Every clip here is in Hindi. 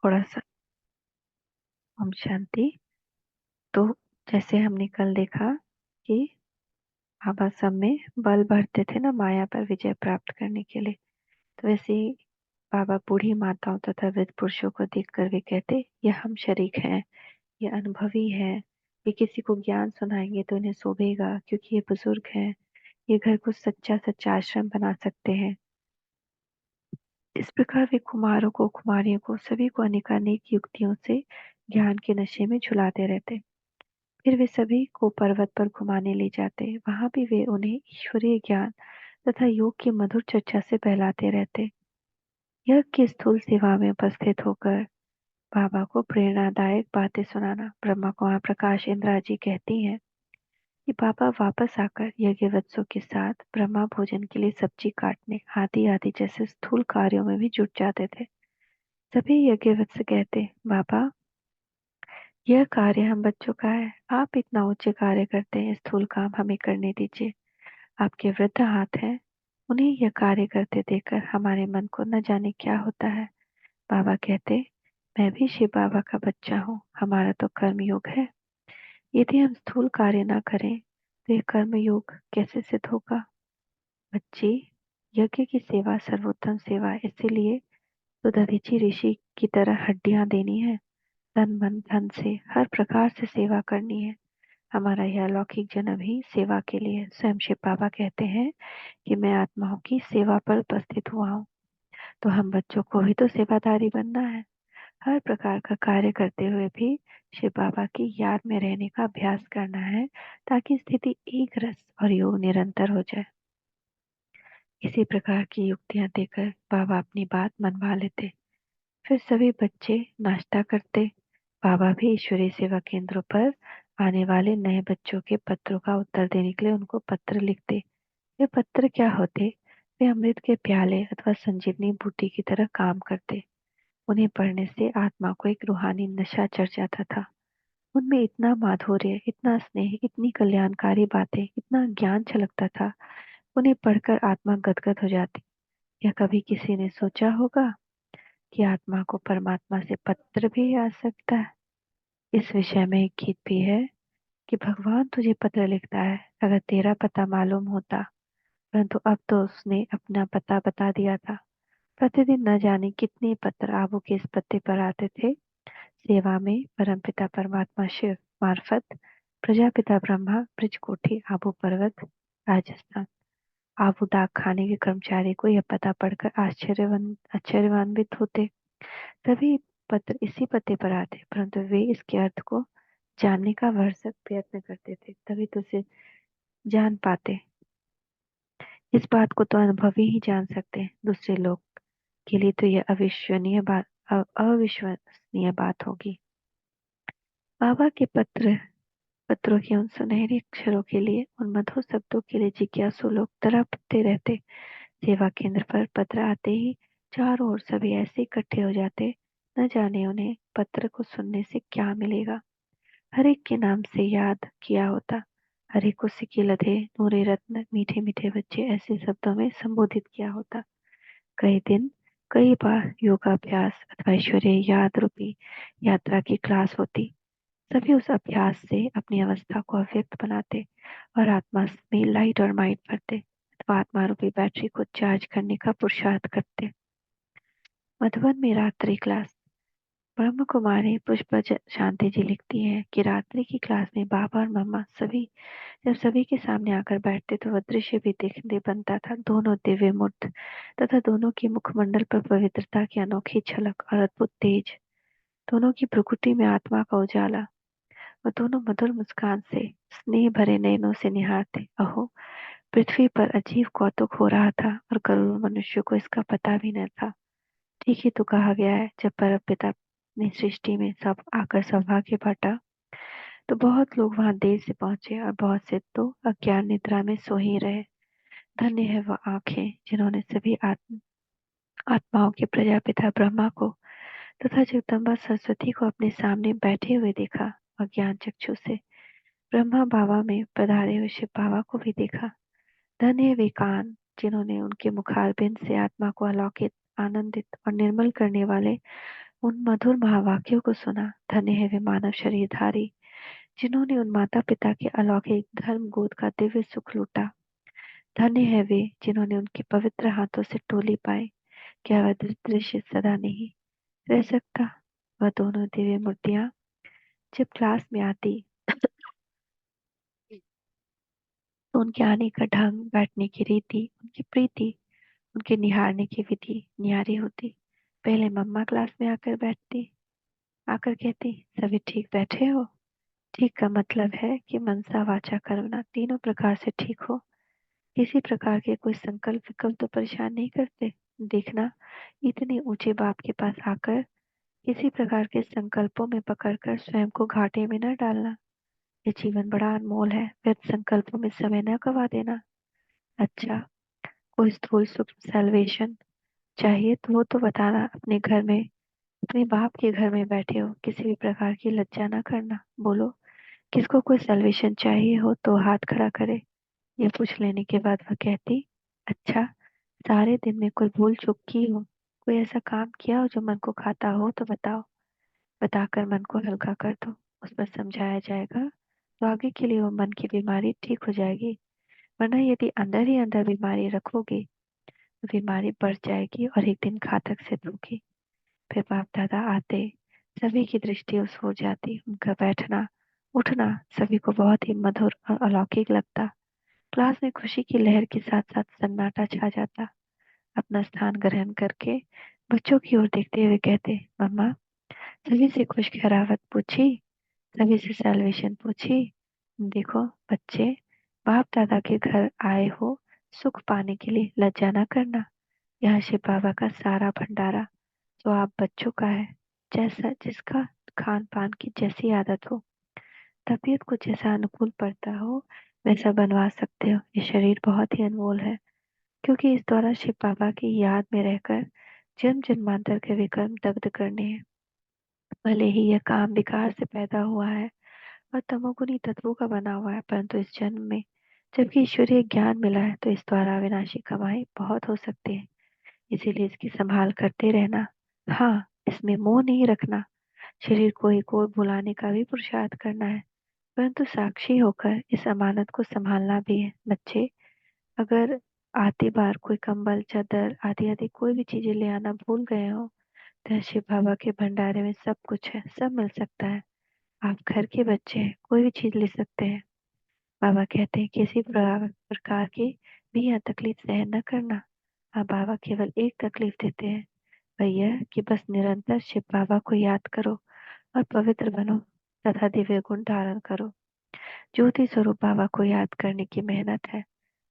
थोड़ा सा ओम शांति। तो जैसे हमने कल देखा कि बाबा सब में बल भरते थे ना माया पर विजय प्राप्त करने के लिए, तो वैसे ही बाबा बूढ़ी माताओं तथा वृद्ध पुरुषों को देखकर वे कहते, ये हम शरीक हैं, ये अनुभवी हैं, ये किसी को ज्ञान सुनाएंगे तो इन्हें शोभेगा क्योंकि ये बुजुर्ग हैं, ये घर को सच्चा सच्चा आश्रम बना सकते हैं। इस प्रकार वे कुमारों को कुमारियों को सभी को अनेकानेक युक्तियों से ज्ञान के नशे में झुलाते रहते। फिर वे सभी को पर्वत पर घुमाने ले जाते, वहां भी वे उन्हें ईश्वरीय ज्ञान तथा योग की मधुर चर्चा से बहलाते रहते। यज्ञ की स्थूल सेवा में उपस्थित होकर बाबा को प्रेरणादायक बातें सुनाना। ब्रह्मा कुमार प्रकाश इंदिरा जी कहती हैं कि बाबा वापस आकर यज्ञवत्सों के साथ ब्रह्मा भोजन के लिए सब्जी काटने आदि आदि जैसे स्थूल कार्यों में भी जुट जाते थे। सभी यज्ञवत्स कहते, बाबा यह कार्य हम बच्चों का है, आप इतना उच्च कार्य करते हैं, स्थूल काम हमें करने दीजिए। आपके वृद्ध हाथ हैं, उन्हें यह कार्य करते देखकर हमारे मन को न जाने क्या होता है। बाबा कहते, मैं भी शिव बाबा का बच्चा हूँ, हमारा तो कर्म योग है। यदि हम स्थूल कार्य न करें तो यह कर्म योग कैसे सिद्ध होगा। बच्चे, यज्ञ की सेवा सर्वोत्तम सेवा है, इसीलिए तो दधीची ऋषि की तरह हड्डियां देनी है, तन मन धन से हर प्रकार से सेवा करनी है। हमारा यह अलौकिक जन्म ही सेवा के लिए है। स्वयं शिव बाबा कहते हैं कि मैं आत्माओं की सेवा पर उपस्थित हुआ हूँ, तो हम बच्चों को भी तो सेवादारी बनना है। हर प्रकार का कार्य करते हुए भी शिव बाबा की याद में रहने का अभ्यास करना है, ताकि स्थिति एक रस और योग निरंतर हो जाए। इसी प्रकार की युक्तियां देकर बाबा अपनी बात मनवा लेते। फिर सभी बच्चे नाश्ता करते। बाबा भी ईश्वरीय सेवा केंद्रों पर आने वाले नए बच्चों के पत्रों का उत्तर देने के लिए उनको पत्र लिखते। वे पत्र क्या होते? वे अमृत के प्याले अथवा संजीवनी बूटी की तरह काम करते। उन्हें पढ़ने से आत्मा को एक रूहानी नशा चढ़ जाता था। उनमें इतना माधुर्य, इतना स्नेह, इतनी कल्याणकारी बातें, इतना ज्ञान छलकता था, उन्हें पढ़कर आत्मा गदगद हो जाती। क्या कभी किसी ने सोचा होगा कि आत्मा को परमात्मा से पत्र भी आ सकता है? इस विषय में एक गीत भी है कि भगवान तुझे पत्र लिखता है, अगर तेरा पता मालूम होता। परंतु अब तो उसने अपना पता बता दिया था। प्रतिदिन न जाने कितने पत्र आबू के इस पते पर आते थे। सेवा में परमपिता परमात्मा शिव मार्फत प्रजापिता ब्रह्मा ब्रजकोठी आबू पर्वत राजस्थान। आबू डाक खाने के कर्मचारी को यह पता पढ़कर आश्चर्यवान्वित होते। सभी पत्र इसी पते पर आते, परंतु वे इसके अर्थ को जानने का भरसक प्रयत्न करते थे, तभी तो उसे जान पाते। इस बात को तो अनुभवी ही जान सकते हैं, दूसरे लोग के लिए तो यह अविश्वसनीय बात होगी। बाबा के पत्रों के उन सुनहरे अक्षरों के लिए, उन मधुर शब्दों के लिए जिज्ञासु लोग तड़पते रहते। सेवा केंद्र पर पत्र आते ही चारों ओर सभी ऐसे इकट्ठे हो जाते, न जाने उन्हें पत्र को सुनने से क्या मिलेगा। हर एक के नाम से याद किया होता, हर एक को सिक्के लधे नूरे रत्न मीठे मीठे बच्चे ऐसे शब्दों में संबोधित किया होता। कई दिन कई बार योगाभ्यास अथवा ईश्वरीय याद रूपी यात्रा की क्लास होती। सभी उस अभ्यास से अपनी अवस्था को अव्यक्त बनाते और आत्मा में लाइट और माइट भरते अथवा आत्मा रूपी बैटरी को चार्ज करने का पुरुषार्थ करते। मधुबन में रात्रि क्लास। ब्रह्म कुमारी पुष्प शांति जी लिखती हैं कि रात्रि की क्लास में बाबा और मम्मा सभी जब सभी के सामने आकर बैठते तो वह दृश्य भी देखने बनता था। दोनों दिव्य मूर्त तथा दोनों की मुखमंडल पर पवित्रता की अनोखी झलक और अद्भुत तेज, दोनों की प्रकृति में आत्मा का उजाला। वह दोनों मधुर मुस्कान से स्नेह भरे नयनों से निहारते। अहो, पृथ्वी पर अजीब कौतुक हो रहा था और करोड़ों मनुष्यों को इसका पता भी न था। ठीक ही तो कहा गया है, जब परमपिता ने सृष्टि में सब आकर सौभाग्य बांटा तो बहुत लोग वहां देर से पहुंचे और बहुत से तो अज्ञान निद्रा में सो ही रहे। धन्य है वह आंखें जिन्होंने सभी आत्माओं के प्रजापिता ब्रह्मा को तथा जगदम्बा सरस्वती को अपने सामने बैठे हुए देखा। अज्ञान चक्षु से ब्रह्मा बाबा में पधारे हुए शिव बाबा को भी देखा। धन्य है वे कान जिन्होंने उनके मुखारबिंद से आत्मा को अलौकिक, आनंदित और निर्मल करने वाले उन मधुर महावाक्यों को सुना। धन्य है वे मानव शरीरधारी जिन्होंने उन माता पिता के अलौकिक धर्म गोद का दिव्य सुख लूटा। धन्य है वे जिन्होंने उनके पवित्र हाथों से टोली पाए। क्या वह दृश्य सदा नहीं रह सकता? वह दोनों दिव्य मूर्तियां जब क्लास में आती तो उनके आने का ढंग, बैठने की रीति, उनकी प्रीति, उनके निहारने की विधि न्यारी होती। पहले मम्मा क्लास में आकर बैठती, आकर कहती, सभी ठीक बैठे हो? ठीक का मतलब है कि मनसा वाचा कर्मणा तीनों प्रकार से ठीक हो। किसी प्रकार के कोई संकल्प विकल्प तो परेशान नहीं करते। देखना, इतने ऊंचे बाप के पास आकर किसी प्रकार के संकल्पों में पकड़कर स्वयं को घाटे में न डालना। ये जीवन बड़ा अनमोल है, व्यर्थ संकल्पों में समय न गवा देना। अच्छा, कोई स्थूल सूक्ष्म सैल्वेशन चाहिए तो वो तो बताना। अपने घर में, अपने बाप के घर में बैठे हो, किसी भी प्रकार की लज्जा ना करना। बोलो, किसको कोई सैल्वेशन चाहिए हो तो हाथ खड़ा करे। ये पूछ लेने के बाद वह कहती, अच्छा, सारे दिन में कोई भूल चूक की हो, कोई ऐसा काम किया हो जो मन को खाता हो तो बताओ। बताकर मन को हल्का कर दो, उस पर समझाया जाएगा तो आगे के लिए वो मन की बीमारी ठीक हो जाएगी। वरना यदि अंदर ही अंदर बीमारी रखोगे तो बीमारी बढ़ जाएगी और एक दिन घातक सिद्ध होगी। फिर बाप दादा आते, सभी की दृष्टि उस हो जाती। उनका बैठना उठना सभी को बहुत ही मधुर और अलौकिक लगता। क्लास में खुशी की लहर के साथ साथ सन्नाटा छा जाता। अपना स्थान ग्रहण करके बच्चों की ओर देखते हुए कहते, मम्मा, सभी से खुश खरावत पूछी, सभी से सैल्वेशन पूछी। देखो बच्चे, बाप दादा के घर आए हो सुख पाने के लिए, लज्जा न करना। यहाँ शिव बाबा का सारा भंडारा तो आप बच्चों का है। जैसा जिसका खान पान की जैसी आदत हो, तबीयत को जैसा अनुकूल पड़ता हो, वैसा बनवा सकते हो। ये शरीर बहुत ही अनमोल है, क्योंकि इस द्वारा शिव बाबा की याद में रहकर जन्म जन्मांतर के विक्रम दग्ध करने हैं। भले ही यह काम विकार से पैदा हुआ है और तमोगुनी तत्वों का बना हुआ है, परंतु इस जन्म में जबकि ईश्वरीय ज्ञान मिला है तो इस द्वारा अविनाशी कमाई बहुत हो सकती है। इसीलिए इसकी संभाल करते रहना। हाँ, इसमें मोह नहीं रखना। शरीर को एक और भुलाने का भी पुरुषार्थ करना है, परंतु साक्षी होकर इस अमानत को संभालना भी है। बच्चे, अगर आती बार कोई कंबल, चादर आदि आदि कोई भी चीजें ले आना भूल गए हो तो शिव बाबा के भंडारे में सब कुछ है, सब मिल सकता है। आप घर के बच्चे हैं, कोई भी चीज ले सकते हैं। बाबा कहते हैं किसी प्रकार की भी यहाँ तकलीफ सहन न करना। आप बाबा केवल एक तकलीफ देते हैं, वह यह कि बस निरंतर शिव बाबा को याद करो और पवित्र बनो तथा दिव्य गुण धारण करो। ज्योति स्वरूप बाबा को याद करने की मेहनत है,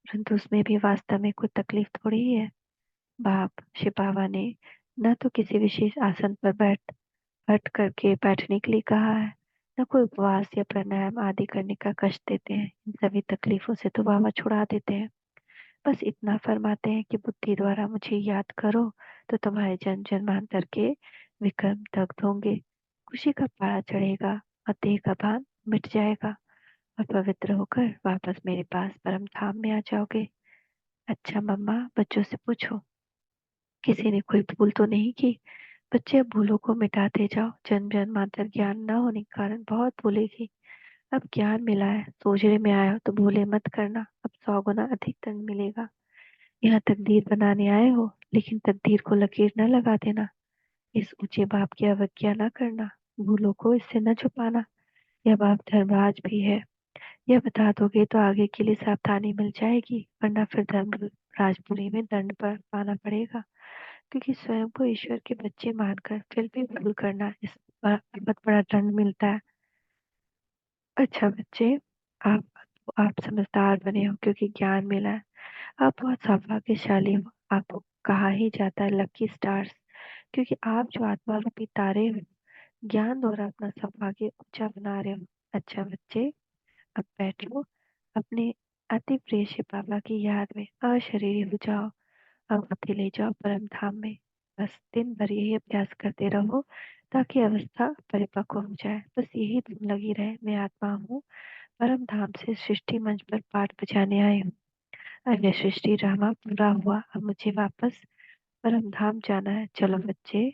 परंतु उसमें भी वास्तव में कोई तकलीफ थोड़ी ही है। बाप शिव बाबा ने न तो किसी विशेष आसन पर हट करके बैठने के लिए कहा है, न कोई उपवास या प्राणायाम आदि करने का कष्ट देते हैं। इन सभी तकलीफों से तो बाबा छुड़ा देते हैं। बस इतना फरमाते हैं कि बुद्धि द्वारा मुझे याद करो तो तुम्हारे जन्म जन्मांतर के विक्रम दग्ध होंगे, खुशी का पारा चढ़ेगा और देह का भान मिट जाएगा और पवित्र होकर वापस मेरे पास परम धाम में आ जाओगे। अच्छा मम्मा, बच्चों से पूछो, किसी ने कोई भूल तो नहीं की? बच्चे, अब भूलों को मिटाते जाओ। जन्म जन्मांतर ज्ञान न होने के कारण बहुत भूले की। अब ज्ञान मिला है, सोचने में आया हो तो भूले मत करना। अब 100 गुना अधिक दंड मिलेगा। यहाँ तकदीर बनाने आए हो, लेकिन तकदीर को लकीर न लगा देना। इस ऊंचे बाप की अवज्ञा न करना, भूलों को इससे न छुपाना। यह बाप धर्मराज भी है, यह बता दोगे तो आगे के लिए सावधानी मिल जाएगी, वरना फिर धर्म राजपुरी में दंड पर पाना पड़ेगा। क्योंकि स्वयं को ईश्वर के बच्चे मानकर फिर भी भूल करना, इस पर बहुत बड़ा दंड मिलता है। अच्छा बच्चे, आप आप समझदार बने हो क्योंकि ज्ञान मिला है। आप बहुत सौभाग्यशाली हो। आपको कहा ही जाता है लकी स्टार्स, क्योंकि आप जो आत्मा रूपी तारे हो, ज्ञान द्वारा अपना सौभाग्य ऊंचा बना रहे हो। अच्छा बच्चे, अब बैठो, अपने अति प्रिय शिव बाबा की याद में अशरीरी हो जाओ और बुद्धि ले जाओ परम धाम में। बस दिन भर यही अभ्यास करते रहो ताकि अवस्था परिपक्व हो जाए। बस यही धुन लगी रहे, मैं आत्मा हूँ, परम धाम से सृष्टि मंच पर पाठ बजाने आई हूँ। अब यह सृष्टि ड्रामा पूरा हुआ, अब मुझे वापस परम धाम जाना है। चलो बच्चे,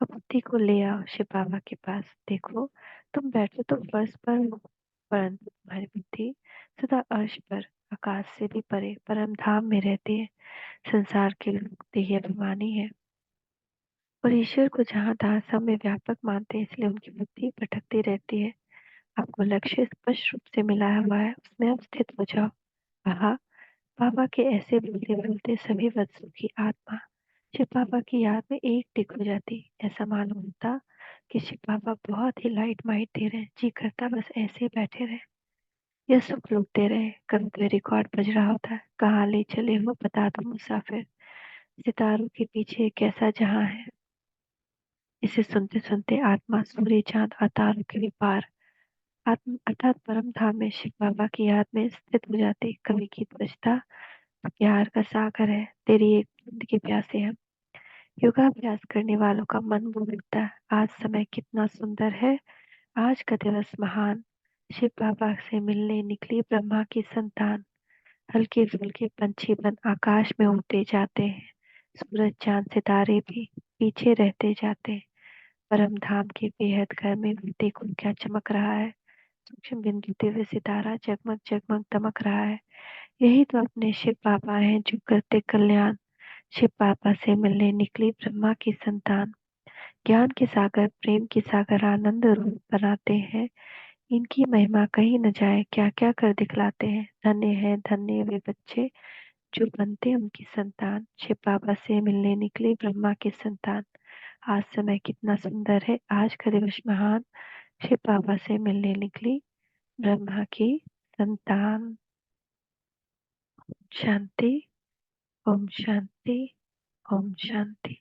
अब बुद्धि को ले आओ शिव बाबा के पास। देखो, तुम बैठे तो फर्श पर हो, परंतु तुम्हारी बुद्धि सदा अर्श पर, आकाश से भी परे परम धाम में रहती है। संसार के लोग देह अभिमानी है और ईश्वर को जहाँ तहाँ सब में व्यापक मानते हैं, इसलिए उनकी बुद्धि भटकती रहती है। आपको लक्ष्य स्पष्ट रूप से मिला हुआ है, उसमें अब स्थित हो जाओ। कहा, बाबा के ऐसे बोलते बोलते सभी वत्सों की आत्मा शिव बाबा की याद में एक टिक हो जाती। ऐसा मालूम होता कि शिव बाबा बहुत ही लाइट माइट दे रहे हैं, जी करता बस ऐसे ही बैठे रहे, यह सुख लुटते रहे। कभी कोई रिकॉर्ड बज रहा होता है, कहाँ ले चले हो बता दो मुसाफिर, सितारों के पीछे कैसा जहां है। इसे सुनते सुनते आत्मा सूर्य चांद और तारों के भी पार आत्म अर्थात परम धाम में शिव बाबा की याद में स्थित हो जाती। कवि गीत बजता, प्यार का सागर है, तेरी एक बूंद के प्यासे हम। योगाभ्यास करने वालों का मन वो उठता है, आज समय कितना सुंदर है, आज का दिवस महान। शिव बाबा से मिलने निकली ब्रह्मा की संतान, हल्के फुल्के पंछी बन आकाश में उड़ते जाते हैं, सूरज चांद सितारे भी पीछे रहते जाते हैं। परम धाम के बेहद घर में भी देखो क्या चमक रहा है, सूक्ष्म बिंदु दिव्य सितारा जगमग जगमग दमक रहा है। यही तो अपने शिव बाबा हैं जो करते कल्याण। शिव बाबा से मिलने निकली ब्रह्मा की संतान, ज्ञान के सागर प्रेम के सागर आनंद रूप बनाते हैं। इनकी महिमा कहीं न जाए, क्या क्या कर दिखलाते हैं। धन्य है धन्य वे बच्चे जो बनते उनकी संतान। शिव बाबा से मिलने निकले ब्रह्मा के संतान, आज समय कितना सुंदर है, आज का दिवस महान। शिव बाबा से मिलने निकली ब्रह्मा की संतान। शांति। ओम शांति। ओम शांति।